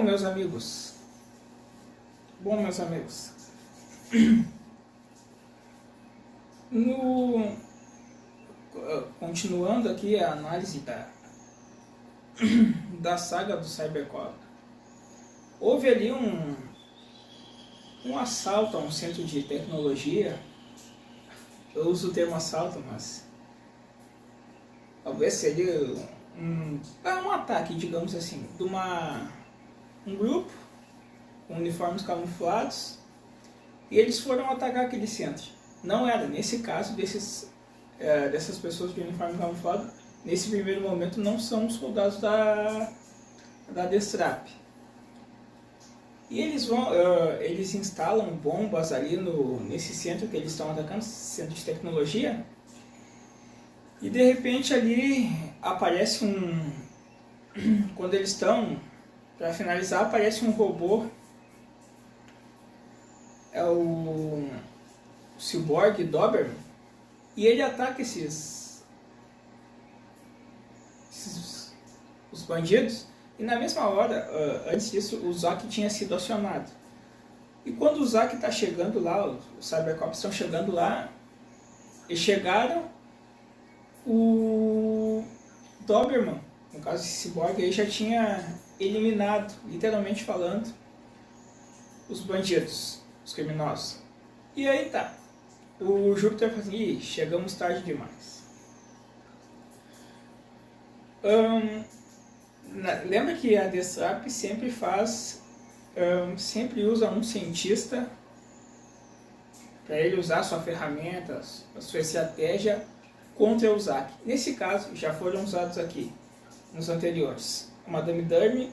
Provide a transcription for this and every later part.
meus amigos, no, continuando aqui a análise da saga do Cybercop, houve ali um assalto a um centro de tecnologia. Eu uso o termo assalto, mas talvez seria um ataque, digamos assim, de um grupo com uniformes camuflados, e eles foram atacar aquele centro. Não era, nesse caso, dessas pessoas de uniforme camuflado, nesse primeiro momento não são os soldados da Destrap. E eles instalam bombas ali nesse centro que eles estão atacando, centro de tecnologia, e de repente ali aparece quando eles estão para finalizar, aparece um robô, é o Cyborg Doberman, e ele ataca os bandidos. E na mesma hora, antes disso, o Zack tinha sido acionado. E quando o Zack está chegando lá, os Cybercops estão chegando lá, eles chegaram, o Doberman, no caso esse Cyborg aí, já tinha eliminado, literalmente falando, os bandidos, os criminosos. E aí tá, o Júpiter fala assim: ih, chegamos tarde demais. Lembra que a Destrap sempre sempre usa um cientista para ele usar sua ferramenta, a sua estratégia contra o Zack. Nesse caso, já foram usados aqui, nos anteriores, a Madame Dermy,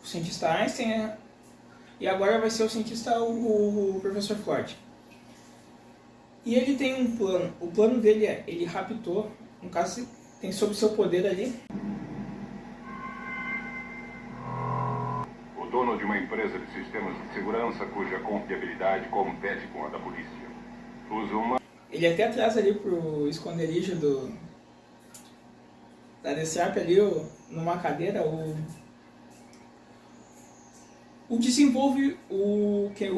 o cientista Einstein, e agora vai ser o cientista, o Professor Floyd. E ele tem um plano. O plano dele ele raptou, no caso, tem sob seu poder ali. O dono de uma empresa de sistemas de segurança cuja confiabilidade compete com a da polícia. Usa uma... Ele até traz ali pro esconderijo da Destrap ali, numa cadeira, o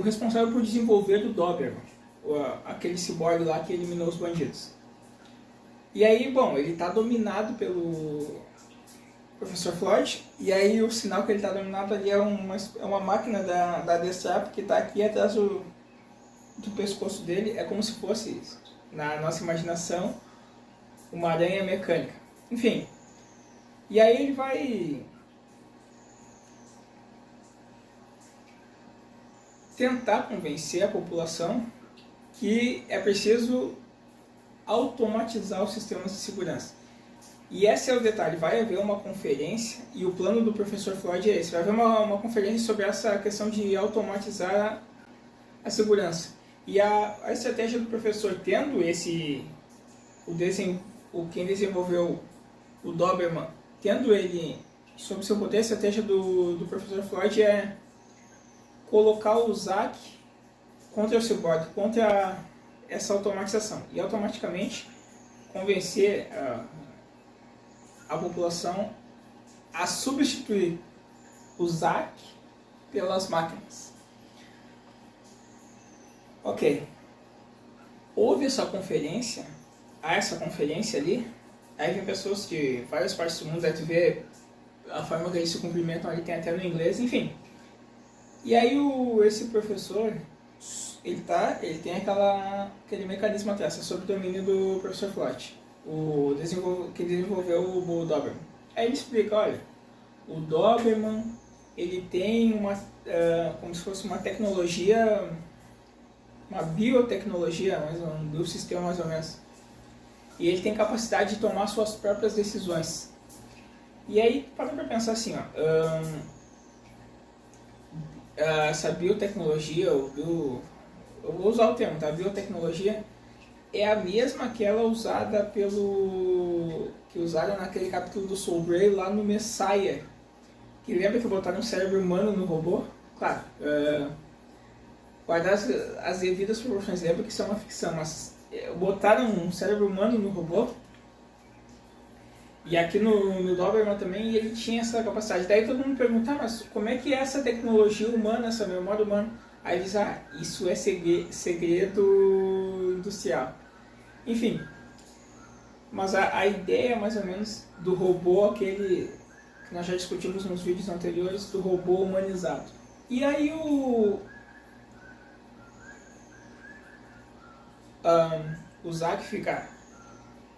responsável por desenvolver o Doberman, aquele ciborgue lá que eliminou os bandidos. E aí, bom, ele está dominado pelo Professor Floyd, e aí o sinal que ele está dominado ali é uma máquina da Destrap que está aqui atrás do pescoço dele. É como se fosse, na nossa imaginação, uma aranha mecânica. Enfim, e aí ele vai tentar convencer a população que é preciso automatizar os sistemas de segurança. E esse é o detalhe: vai haver uma conferência, e o plano do Professor Floyd é esse: vai haver uma conferência sobre essa questão de automatizar a segurança. E a estratégia do professor, tendo quem desenvolveu o Doberman, tendo ele sob seu poder, a estratégia do Professor Floyd é colocar o Zack contra o Cyborg, contra essa automatização, e automaticamente convencer a população a substituir o Zack pelas máquinas. Ok, houve essa conferência ali, aí vem pessoas de várias partes do mundo, aí tu vê a forma que eles se cumprimentam ali, tem até no inglês, enfim. E aí esse professor, ele tem aquele mecanismo atrás, sobre o domínio do Professor Floyd, que desenvolveu o Doberman. Aí ele explica: olha, o Doberman, ele tem como se fosse uma tecnologia, uma biotecnologia, um biosistema mais ou menos, e ele tem capacidade de tomar suas próprias decisões. E aí, para pensar assim, essa biotecnologia, eu vou usar o termo, tá? A biotecnologia é a mesma que ela usada que usaram naquele capítulo do Soul Grey lá no Messiah, que lembra que botaram um cérebro humano no robô? Claro, guardar as devidas proporções, lembra que isso é uma ficção, mas botaram um cérebro humano no robô, E aqui no Doberman também ele tinha essa capacidade. Daí todo mundo pergunta, mas como é que é essa tecnologia humana, essa memória humana? Aí eles, isso é segredo industrial. Enfim, mas a ideia mais ou menos do robô, aquele que nós já discutimos nos vídeos anteriores, do robô humanizado. E aí o Zack fica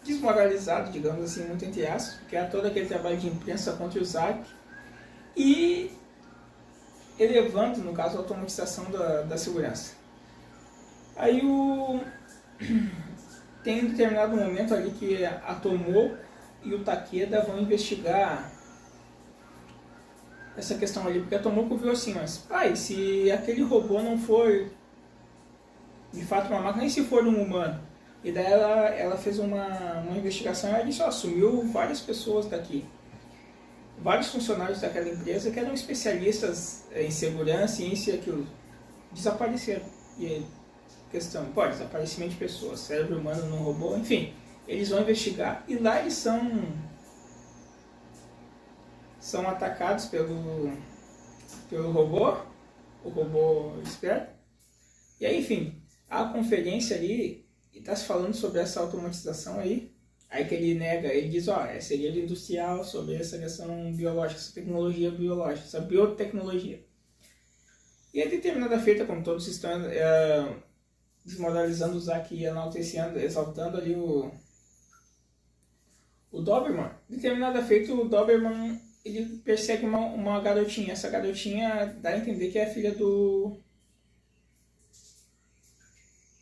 desmoralizado, digamos assim, muito entre aspas, porque há todo aquele trabalho de imprensa contra o Zack, e elevando, no caso, a automatização da segurança. Aí tem um determinado momento ali que a Tomoko e o Takeda vão investigar essa questão ali, porque a Tomoko viu assim, mas pai, se aquele robô não for de fato uma máquina, nem se for um humano. E daí ela fez uma investigação e ela disse, sumiu várias pessoas daqui. Vários funcionários daquela empresa que eram especialistas em segurança e isso e aquilo. Desapareceram. E aí, questão, desaparecimento de pessoas, cérebro humano num robô, enfim. Eles vão investigar e lá eles são atacados pelo robô, o robô esperto. E aí, enfim, a conferência ali está se falando sobre essa automatização aí que ele nega, ele diz, é segredo industrial sobre essa questão biológica, essa tecnologia biológica, essa biotecnologia. E a determinada feita, como todos estão desmoralizando o Zack e enaltecendo, exaltando ali o Doberman, determinada feita o Doberman ele persegue uma garotinha. Essa garotinha dá a entender que é a filha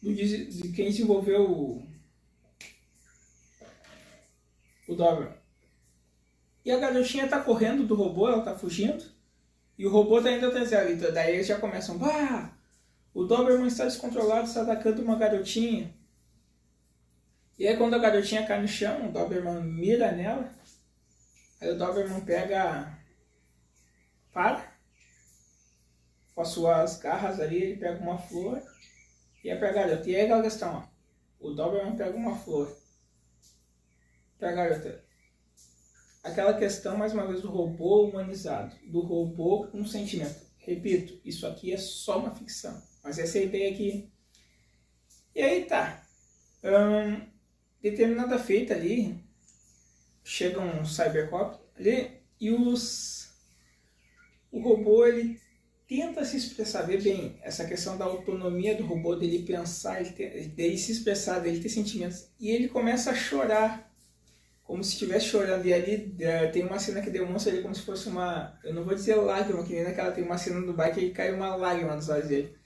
de quem desenvolveu o Doberman. E a garotinha tá correndo do robô, ela tá fugindo, e o robô tá indo atrás dela. Então, daí eles já começam, o Doberman está descontrolado, está atacando uma garotinha. E aí quando a garotinha cai no chão, o Doberman mira nela, aí o Doberman com as suas garras ali, ele pega uma flor e é pra garota. E aí aquela questão, o Doberman pega uma flor pra garota. Aquela questão, mais uma vez, do robô humanizado, do robô com sentimento. Repito, isso aqui é só uma ficção, mas essa é a ideia aqui. E aí tá. Determinada feita ali, chega um cybercop ali e o robô ele tenta se expressar, vê bem, essa questão da autonomia do robô, dele pensar, dele se expressar, dele ter sentimentos, e ele começa a chorar, como se estivesse chorando, e ali tem uma cena que demonstra ele como se fosse eu não vou dizer lágrima, que nem naquela, tem uma cena do bike que cai uma lágrima nos olhos dele,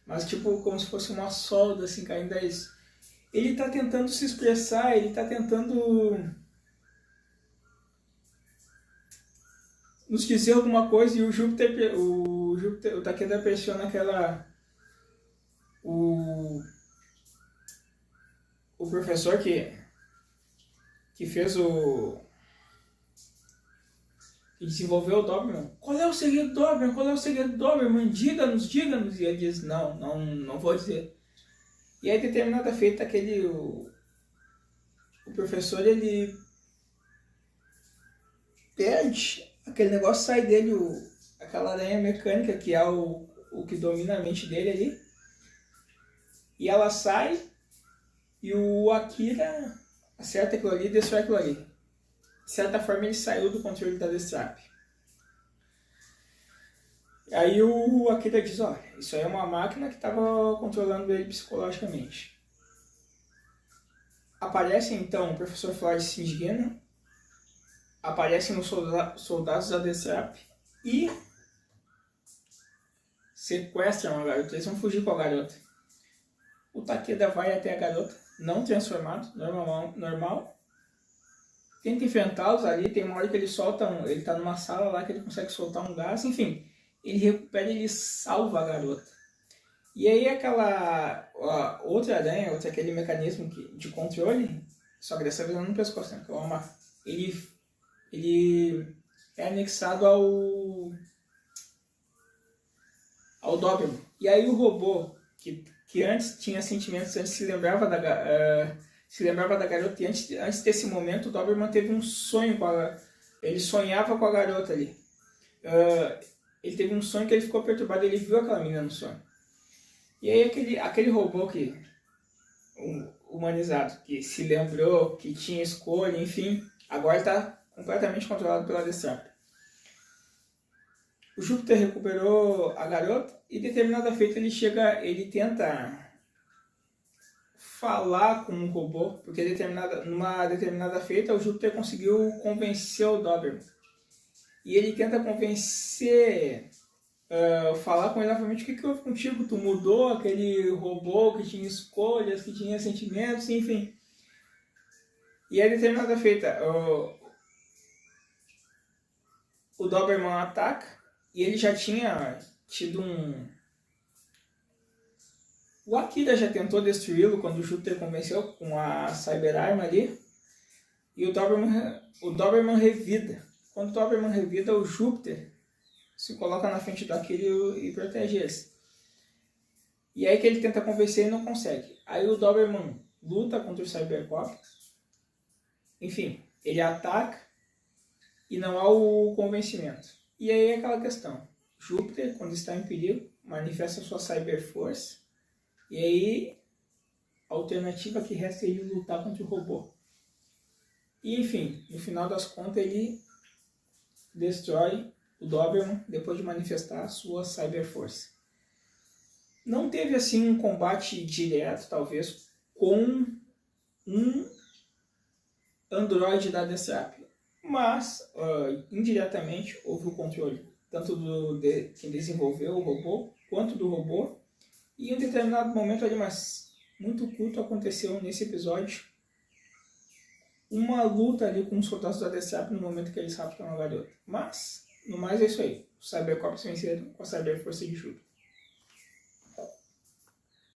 mas tipo, como se fosse uma solda, assim, caindo a isso. Ele está tentando se expressar, ele está tentando nos dizer alguma coisa, e o Takeda pressiona o professor que fez que desenvolveu o Doberman. Qual é o segredo do Doberman? Qual é o segredo do Doberman? Diga-nos. E ele diz, não vou dizer. E aí, determinada feita, o professor, ele perde, aquele negócio sai dele, aquela aranha mecânica, que é o que domina a mente dele ali. E ela sai, e o Akira acerta aquilo ali e destrói aquilo ali. De certa forma, ele saiu do controle da Destrap. Aí o Akira diz, isso aí é uma máquina que estava controlando ele psicologicamente. Aparece então o professor Flores se indignando, aparecem os soldados da Destrap e sequestram a garota, eles vão fugir com a garota. O Takeda vai até a garota, não transformado, normal. Tenta enfrentá-los ali, tem uma hora que ele tá numa sala lá que ele consegue soltar um gás, enfim. Ele recupera e ele salva a garota. E aí outra aranha, aquele mecanismo de controle, só que dessa vez não no pescoço, né? Ele é anexado ao Doberman. E aí o robô, que antes tinha sentimentos, antes se lembrava se lembrava da garota, e antes desse momento o Doberman teve um sonho com ela. Ele sonhava com a garota ali. Ele teve um sonho que ele ficou perturbado, ele viu aquela menina no sonho. E aí aquele robô humanizado, que se lembrou, que tinha escolha, enfim, agora está completamente controlado pela Destrap. O Júpiter recuperou a garota e determinada feita ele tenta falar com um robô, porque numa determinada feita o Júpiter conseguiu convencer o Doberman. E ele tenta falar com ele novamente: o que houve contigo? Tu mudou aquele robô que tinha escolhas, que tinha sentimentos, enfim. E a determinada feita, o Doberman ataca, e ele já tinha tido O Akira já tentou destruí-lo quando o Júpiter convenceu com a Cyber Arma ali, e o Doberman revida. Quando o Doberman revida, o Júpiter se coloca na frente daquele e protege eles. E aí que ele tenta convencer e não consegue. Aí o Doberman luta contra o Cybercop. Enfim, ele ataca e não há o convencimento. E aí é aquela questão. Júpiter, quando está em perigo, manifesta sua Cyberforce. E aí a alternativa que resta é ele lutar contra o robô. E enfim, no final das contas ele destrói o Doberman depois de manifestar a sua Cyberforce. Não teve assim um combate direto, talvez, com um androide da Destrap, mas indiretamente houve o controle tanto de quem desenvolveu o robô quanto do robô. E em um determinado momento ali, mas muito curto, aconteceu nesse episódio uma luta ali com os soldados da Destrap no momento que eles raptam a garota. Mas, no mais, é isso aí. Os Cybercops venceram com a Cyberforce de Júpiter.